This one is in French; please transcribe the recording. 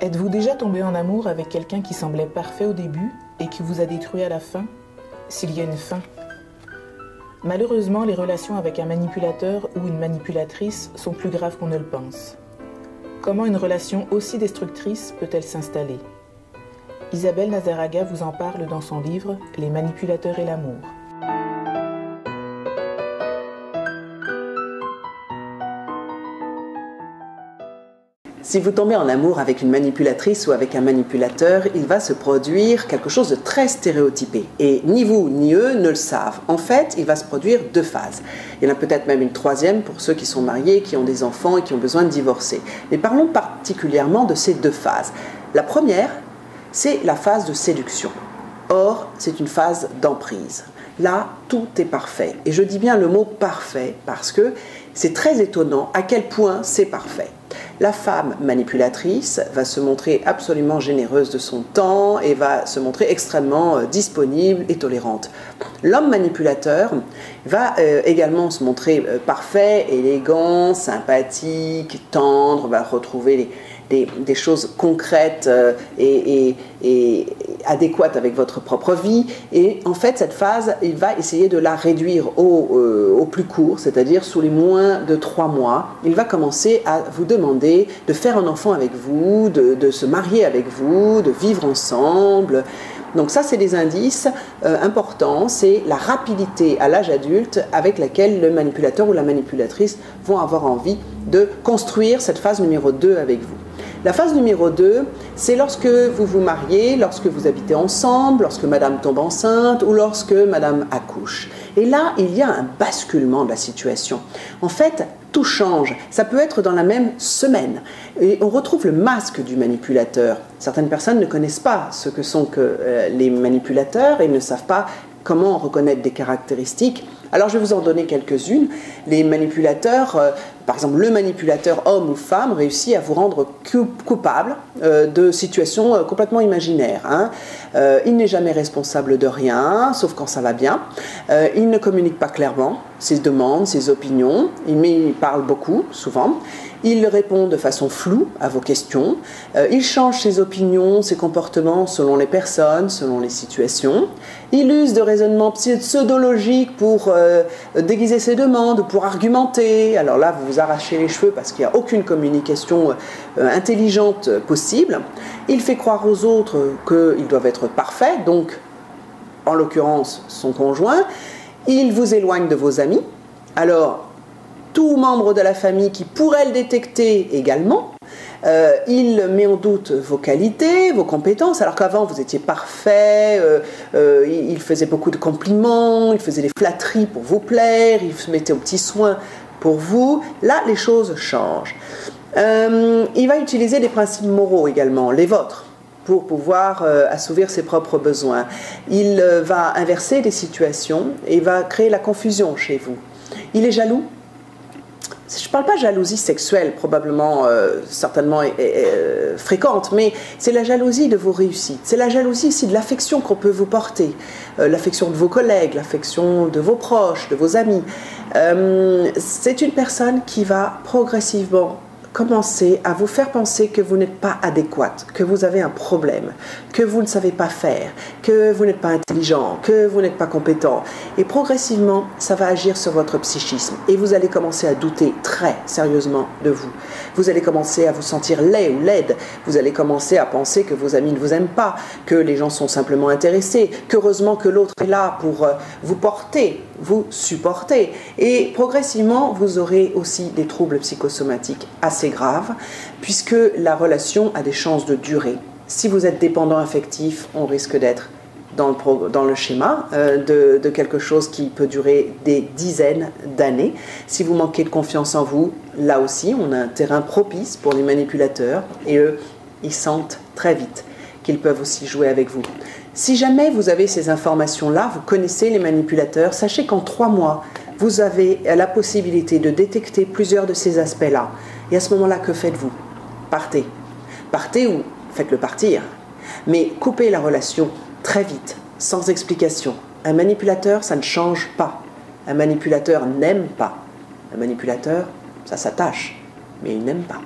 Êtes-vous déjà tombé en amour avec quelqu'un qui semblait parfait au début et qui vous a détruit à la fin, s'il y a une fin? Malheureusement, les relations avec un manipulateur ou une manipulatrice sont plus graves qu'on ne le pense. Comment une relation aussi destructrice peut-elle s'installer? Isabelle Nazaraga vous en parle dans son livre « Les manipulateurs et l'amour ». Si vous tombez en amour avec une manipulatrice ou avec un manipulateur, il va se produire quelque chose de très stéréotypé. Et ni vous ni eux ne le savent. En fait, il va se produire deux phases. Il y en a peut-être même une troisième pour ceux qui sont mariés, qui ont des enfants et qui ont besoin de divorcer. Mais parlons particulièrement de ces deux phases. La première, c'est la phase de séduction. Or, c'est une phase d'emprise. Là, tout est parfait. Et je dis bien le mot parfait parce que c'est très étonnant à quel point c'est parfait. La femme manipulatrice va se montrer absolument généreuse de son temps et va se montrer extrêmement disponible et tolérante. L'homme manipulateur va également se montrer parfait, élégant, sympathique, tendre, va retrouver des choses concrètes et adéquates avec votre propre vie. Et en fait, cette phase, il va essayer de la réduire au plus court, c'est-à-dire sous les moins de 3 mois. Il va commencer à vous demander de faire un enfant avec vous, de se marier avec vous, de vivre ensemble. Donc ça, c'est des indices importants, c'est la rapidité à l'âge adulte avec laquelle le manipulateur ou la manipulatrice vont avoir envie de construire cette phase numéro 2 avec vous. La phase numéro 2, c'est lorsque vous vous mariez, lorsque vous habitez ensemble, lorsque madame tombe enceinte ou lorsque madame accouche. Et là, il y a un basculement de la situation. En fait, tout change. Ça peut être dans la même semaine. Et on retrouve le masque du manipulateur. Certaines personnes ne connaissent pas ce que sont les manipulateurs et ne savent pas comment reconnaître des caractéristiques. Alors je vais vous en donner quelques-unes. Les manipulateurs, par exemple le manipulateur homme ou femme réussit à vous rendre coupable de situations complètement imaginaires. Il n'est jamais responsable de rien, sauf quand ça va bien. Il ne communique pas clairement ses demandes, ses opinions, mais il parle beaucoup, souvent. Il répond de façon floue à vos questions. Il change ses opinions, ses comportements selon les personnes, selon les situations. Il use de raisonnements pseudologiques pour déguiser ses demandes, pour argumenter. Alors là, vous vous arrachez les cheveux parce qu'il n'y a aucune communication intelligente possible. Il fait croire aux autres qu'ils doivent être parfaits, donc en l'occurrence son conjoint. Il vous éloigne de vos amis. Alors, tout membre de la famille qui pourrait le détecter également. Il met en doute vos qualités, vos compétences, alors qu'avant vous étiez parfait, il faisait beaucoup de compliments, il faisait des flatteries pour vous plaire, il se mettait aux petits soins pour vous. Là, les choses changent. Il va utiliser des principes moraux également, les vôtres, pour pouvoir assouvir ses propres besoins. Il va inverser des situations et va créer la confusion chez vous. Il est jaloux. Je ne parle pas de jalousie sexuelle, probablement, certainement fréquente, mais c'est la jalousie de vos réussites. C'est la jalousie aussi de l'affection qu'on peut vous porter, l'affection de vos collègues, l'affection de vos proches, de vos amis. C'est une personne qui va progressivement commencer à vous faire penser que vous n'êtes pas adéquate, que vous avez un problème, que vous ne savez pas faire, que vous n'êtes pas intelligent, que vous n'êtes pas compétent. Et progressivement, ça va agir sur votre psychisme. Et vous allez commencer à douter très sérieusement de vous. Vous allez commencer à vous sentir laid ou laide. Vous allez commencer à penser que vos amis ne vous aiment pas, que les gens sont simplement intéressés, qu'heureusement que l'autre est là pour vous porter, vous supporter. Et progressivement, vous aurez aussi des troubles psychosomatiques assez graves, puisque la relation a des chances de durer. Si vous êtes dépendant affectif, on risque d'être dans le schéma de quelque chose qui peut durer des dizaines d'années. Si vous manquez de confiance en vous, là aussi, on a un terrain propice pour les manipulateurs, et eux, ils sentent très vite qu'ils peuvent aussi jouer avec vous. Si jamais vous avez ces informations-là, vous connaissez les manipulateurs, sachez qu'en 3 mois, vous avez la possibilité de détecter plusieurs de ces aspects-là. Et à ce moment-là, que faites-vous? Partez. Partez ou faites-le partir. Mais coupez la relation très vite, sans explication. Un manipulateur, ça ne change pas. Un manipulateur n'aime pas. Un manipulateur, ça s'attache, mais il n'aime pas.